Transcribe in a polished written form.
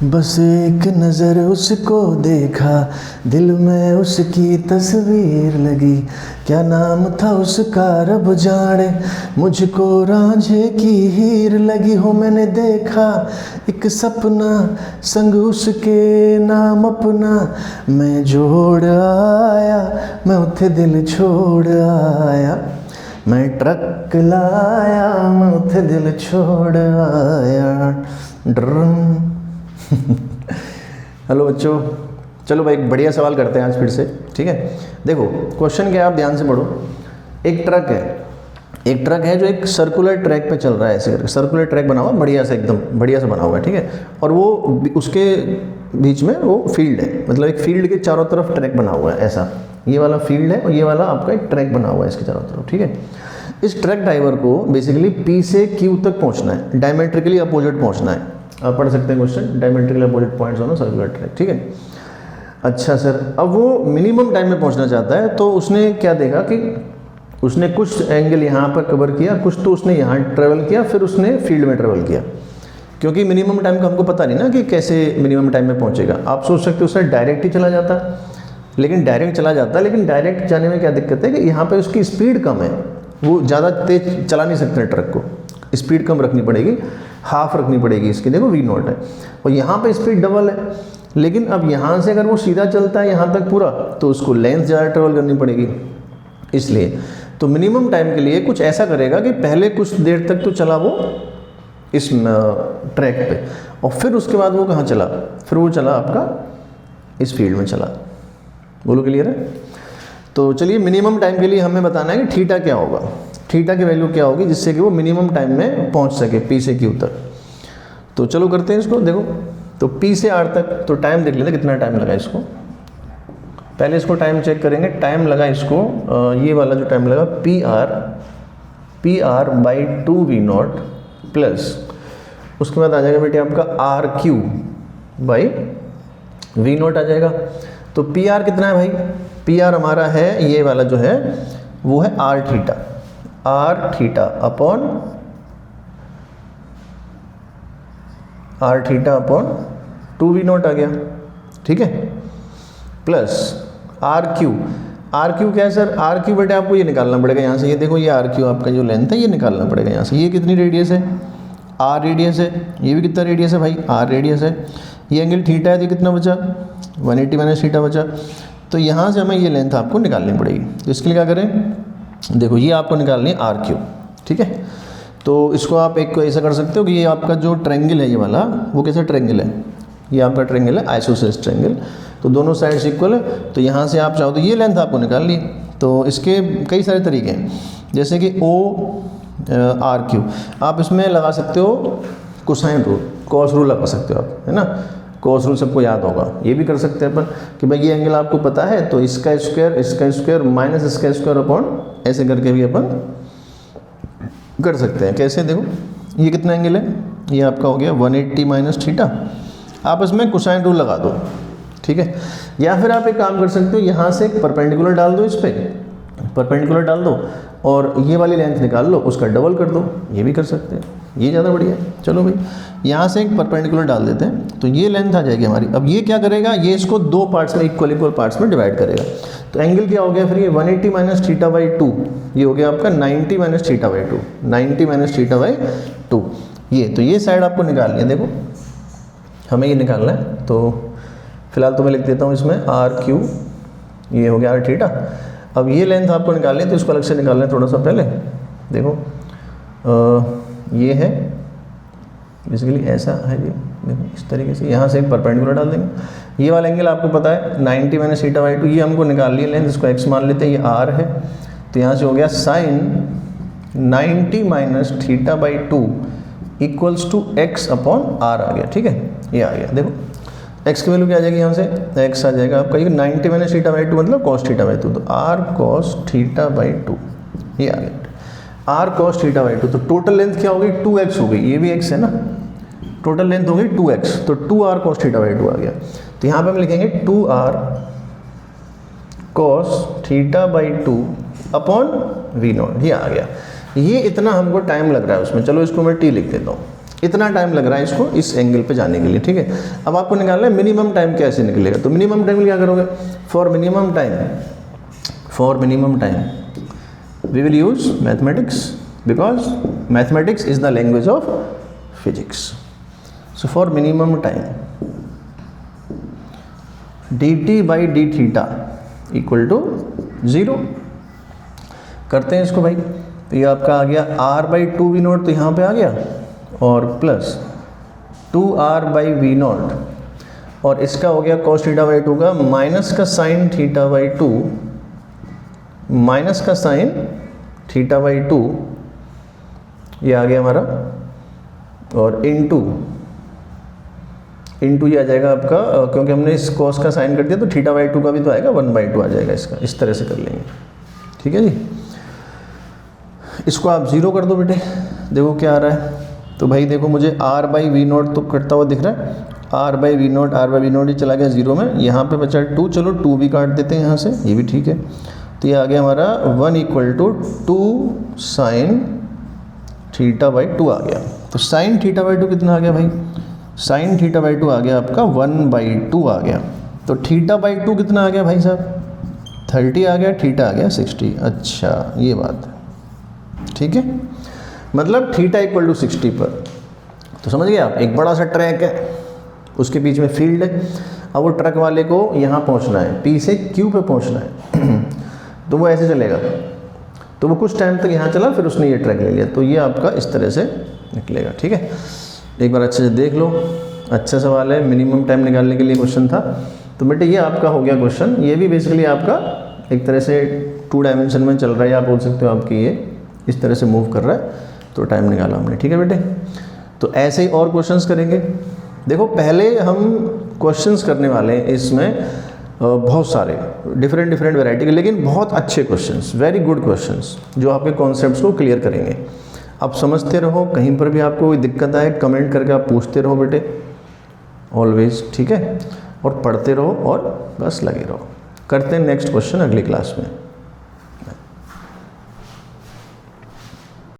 बस एक नज़र उसको देखा, दिल में उसकी तस्वीर लगी। क्या नाम था उसका रब जाने, मुझको रांझे की हीर लगी। हो मैंने देखा एक सपना, संग उसके नाम अपना। मैं जोड़ आया, मैं उथे दिल छोड़ आया। मैं ट्रक लाया, मैं उथे दिल छोड़ आया। ड्रम। हेलो बच्चों, चलो भाई एक बढ़िया सवाल करते हैं आज फिर से, ठीक है। देखो क्वेश्चन क्या है, आप ध्यान से पढ़ो। एक ट्रक है जो एक सर्कुलर ट्रैक पे चल रहा है, ऐसे करके सर्कुलर ट्रैक बना हुआ बढ़िया से, एकदम बढ़िया से बना हुआ है, ठीक है। और वो उसके बीच में वो फील्ड है, मतलब एक फील्ड के चारों तरफ ट्रैक बना हुआ है ऐसा। ये वाला फील्ड है और ये वाला आपका एक ट्रैक बना हुआ है इसके चारों तरफ, ठीक है। इस ट्रक ड्राइवर को बेसिकली पी से क्यू तक पहुँचना है, डायमेट्रिकली अपोजिट पहुँचना है। आप पढ़ सकते हैं question, diametrically opposite points on circular track, ठीक है। अच्छा सर, अब वो मिनिमम टाइम में पहुंचना चाहता है, तो उसने क्या देखा कि उसने कुछ एंगल यहाँ पर कवर किया, कुछ तो उसने यहाँ ट्रेवल किया, फिर उसने फील्ड में ट्रेवल किया। क्योंकि मिनिमम टाइम का हमको पता नहीं ना कि कैसे मिनिमम टाइम में पहुँचेगा। आप सोच सकते हो उसने डायरेक्ट ही चला जाता, लेकिन डायरेक्ट जाने में क्या दिक्कत है कि यहाँ पर उसकी स्पीड कम है, वो ज़्यादा तेज चला नहीं सकते ट्रक को, स्पीड कम रखनी पड़ेगी, हाफ रखनी पड़ेगी इसकी। देखो V0 है और यहाँ पे स्पीड डबल है, लेकिन अब यहाँ से अगर वो सीधा चलता है यहाँ तक पूरा, तो उसको लेंथ ज़्यादा ट्रेवल करनी पड़ेगी। इसलिए तो मिनिमम टाइम के लिए कुछ ऐसा करेगा कि पहले कुछ देर तक तो चला वो इस ट्रैक पे, और फिर उसके बाद वो कहाँ चला, फिर वो चला आपका इस फील्ड में चला। बोलो क्लियर है। तो चलिए मिनिमम टाइम के लिए हमें बताना है कि थीटा क्या होगा, थीटा की वैल्यू क्या होगी जिससे कि वो मिनिमम टाइम में पहुंच सके पी से क्यू तक। तो चलो करते हैं इसको। देखो तो पी से आर तक, तो टाइम देख लेते हैं कितना टाइम लगा इसको। पहले इसको टाइम चेक करेंगे। टाइम लगा इसको ये वाला जो टाइम लगा P R by 2V0 plus उसके बाद आ जाएगा बेटे आपका आर क्यू बाई V0 आ जाएगा। तो पी आर कितना है भाई, पी आर हमारा है ये वाला जो है वो है आर थीटा अपॉन 2V0 आ गया, ठीक है, प्लस आर क्यू क्या है सर, आर क्यू बेटे आपको ये निकालना पड़ेगा यहाँ से। ये देखो ये आर क्यू आपका जो लेंथ है ये निकालना पड़ेगा यहाँ से। ये कितनी रेडियस है, आर रेडियस है। ये भी कितना रेडियस है भाई, आर रेडियस है। ये एंगल थीटा है, तो कितना बचा 180 माइनस थीटा बचा। तो यहाँ से हमें ये लेंथ आपको निकालनी पड़ेगी। तो इसके लिए क्या करें, देखो ये आपको निकालनी है आर क्यू, ठीक है। तो इसको आप एक ऐसा कर सकते हो कि ये आपका जो ट्रायंगल है ये वाला, वो कैसा ट्रायंगल है, ये आपका ट्रायंगल है आइसोसेलेस ट्रायंगल, तो दोनों साइड्स इक्वल है। तो यहाँ से आप चाहो तो ये लेंथ आपको निकाल ली। तो इसके कई सारे तरीके हैं, जैसे कि ओ आर क्यू, आप इसमें लगा सकते हो कोसाइन रूल, कॉस रूल लगा सकते हो आप, है ना। कॉस रूल सबको याद होगा। ये भी कर सकते हैं अपन कि भाई ये एंगल आपको पता है, तो इसका स्क्वायर माइनस इसका स्क्वायर अपॉन ऐसे करके भी अपन कर सकते हैं। कैसे, देखो ये कितना एंगल है, ये आपका हो गया 180 माइनस थीटा। आप इसमें कोसाइन रूल लगा दो, ठीक है। या फिर आप एक काम कर सकते हो, यहाँ से एक परपेंडिकुलर डाल दो, इस पर परपेंडिकुलर डाल दो और ये वाली लेंथ निकाल लो, उसका डबल कर दो, ये भी कर सकते हैं, ये ज़्यादा बढ़िया है। चलो भाई यहाँ से एक परपेंडिकुलर डाल देते हैं, तो ये लेंथ आ जाएगी हमारी। अब ये क्या करेगा, ये इसको दो पार्ट्स में इक्वल पार्ट्स में डिवाइड करेगा। तो एंगल क्या हो गया फिर, ये 180 माइनस थीटा बाई 2, ये हो गया आपका 90 minus theta by 2, 90 minus theta by 2। ये तो ये साइड आपको निकालनी है, देखो हमें ये निकालना है। तो फिलहाल तो मैं लिख देता हूँ इसमें आर क्यू, ये हो गया आर थीटा। अब ये लेंथ आपको निकालनी है, तो इसको अलग से निकालना है थोड़ा सा पहले। देखो ये है बेसिकली ऐसा है, ये देखो इस तरीके से यहाँ से एक परपेंडिकुलर डाल देंगे। ये वाला एंगल आपको पता है 90 माइनस थीटा बाई 2, ये हमको निकाल लिया लेंथ, इसको x मान लेते हैं, ये r है। तो यहाँ से हो गया sine 90 minus theta by 2 equals to x upon r आ गया, ठीक है, ये आ गया। देखो x की वैल्यू क्या आ जाएगी, यहाँ से x आ जाएगा आपका ये 90 माइनस थीटा बाई 2 मतलब cos थीटा बाई 2, तो r cos थीटा बाई 2 ये आ गया, r cos थीटा बाई 2। तो टोटल लेंथ क्या होगी, 2x हो गई, ये भी x है ना, टोटल लेंथ हो गई 2x, तो 2r cos थीटा बाई 2 आ गया। तो यहाँ पे हम लिखेंगे 2r cos theta by 2 upon V0, ये आ गया। ये इतना हमको टाइम लग रहा है उसमें, चलो इसको मैं t लिख देता हूँ, इतना टाइम लग रहा है इसको इस एंगल पे जाने के लिए, ठीक है। अब आपको निकालना है मिनिमम टाइम कैसे निकलेगा, तो मिनिमम टाइम क्या करोगे, for minimum time we will use mathematics, because mathematics is the language of physics. So for minimum time dt by d theta equal to 0 करते हैं इसको भाई। तो ये आपका आ गया r बाई 2v0, तो यहाँ पे आ गया, और प्लस 2r बाई v0, और इसका हो गया cos थीटा बाई 2 का माइनस का साइन थीटा बाई 2, माइनस का साइन थीटा बाई 2, ये आ गया हमारा, और इनटू ये आ जाएगा आपका, क्योंकि हमने इस cos का साइन कर दिया तो थीटा बाई 2 का भी तो आएगा, 1/2 आ जाएगा इसका, इस तरह से कर लेंगे, ठीक है जी। इसको आप 0 कर दो बेटे, देखो क्या आ रहा है। तो भाई देखो मुझे r बाई v0 तो कटता हुआ दिख रहा है, r बाई v0 ही चला गया 0 में, यहाँ पे बचा 2, चलो 2 भी काट देते हैं यहाँ से, ये भी ठीक है। तो ये आ गया हमारा 1 equal to 2 sine theta by 2 आ गया। तो साइन थीटा बाई 2 कितना आ गया भाई, साइन थीटा बाई 2 आ गया आपका 1/2 आ गया। तो थीटा बाई 2 कितना आ गया भाई साहब, 30 आ गया, थीटा आ गया 60। अच्छा ये बात है, ठीक है, मतलब थीटा इक्वल टू 60 पर। तो समझ गए आप, एक बड़ा सा ट्रैक है, उसके बीच में फील्ड है, अब वो ट्रक वाले को यहाँ पहुँचना है, P से Q पे पहुँचना है तो वो ऐसे चलेगा, तो वो कुछ टाइम तक यहाँ चला, फिर उसने ये ट्रैक ले लिया, तो ये आपका इस तरह से निकलेगा, ठीक है। एक बार अच्छे से देख लो, अच्छा सवाल है, मिनिमम टाइम निकालने के लिए क्वेश्चन था। तो बेटे ये आपका हो गया क्वेश्चन, ये भी बेसिकली आपका एक तरह से 2 डायमेंशन में चल रहा है, आप बोल सकते हो आपकी ये इस तरह से मूव कर रहा है, तो टाइम निकाला हमने, ठीक है बेटे। तो ऐसे ही और क्वेश्चंस करेंगे। देखो पहले हम क्वेश्चंस करने वाले हैं इसमें बहुत सारे डिफरेंट वैरायटी के, लेकिन बहुत अच्छे क्वेश्चंस, वेरी गुड क्वेश्चंस, जो आपके कॉन्सेप्ट्स को क्लियर करेंगे। आप समझते रहो, कहीं पर भी आपको कोई दिक्कत आए कमेंट करके आप पूछते रहो बेटे, ऑलवेज, ठीक है, और पढ़ते रहो और बस लगे रहो। करते हैं नेक्स्ट क्वेश्चन अगली क्लास में।